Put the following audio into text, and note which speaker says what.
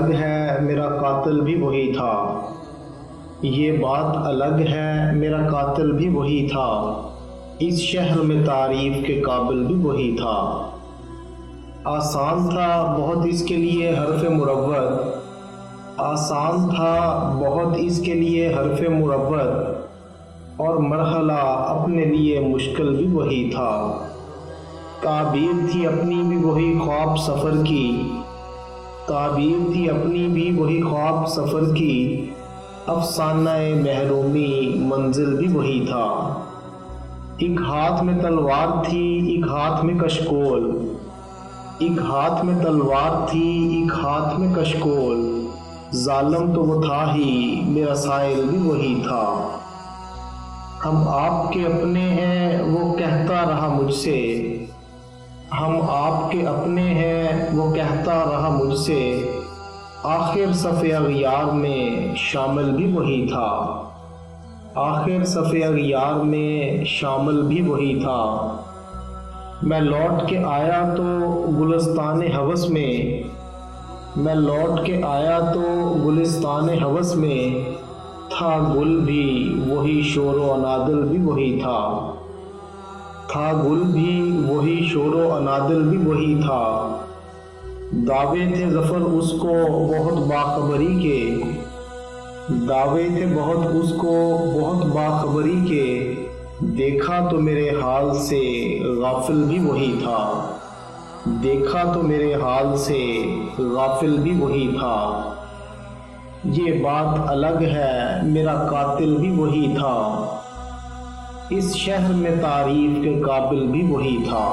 Speaker 1: الگ ہے میرا قاتل بھی وہی تھا، یہ بات الگ ہے میرا قاتل بھی وہی تھا، اس شہر میں تعریف کے قابل بھی وہی تھا۔ آسان تھا بہت اس کے لیے حرف مروت، آسان تھا بہت اس کے لیے حرف مروت، اور مرحلہ اپنے لیے مشکل بھی وہی تھا۔ تعبیر تھی اپنی بھی وہی خواب سفر کی، تعبیر تھی اپنی بھی وہی خواب سفر کی، افسانہ محرومی منزل بھی وہی تھا۔ ایک ہاتھ میں تلوار تھی ایک ہاتھ میں کشکول، ایک ہاتھ میں تلوار تھی ایک ہاتھ میں کشکول، ظالم تو وہ تھا ہی میرا سائل بھی وہی تھا۔ ہم آپ کے اپنے ہیں وہ کہتا رہا مجھ سے، ہم آپ کے اپنے ہیں وہ کہتا رہا مجھ سے، آخر صف اغیار میں شامل بھی وہی تھا، آخر صف اغیار میں شامل بھی وہی تھا۔ میں لوٹ کے آیا تو گلستان ہوس میں، میں لوٹ کے آیا تو گلستان ہوس میں، تھا گل بھی وہی شور و انادل بھی وہی تھا، تھا گل بھی وہی شور و انادل بھی وہی تھا۔ دعوے تھے ظفر اس کو بہت باخبری کے، دعوے تھے بہت اس کو بہت باخبری کے، دیکھا تو میرے حال سے غافل بھی وہی تھا، دیکھا تو میرے حال سے غافل بھی وہی تھا۔ یہ بات الگ ہے میرا قاتل بھی وہی تھا، اس شہر میں تعریف کے قابل بھی وہی تھا۔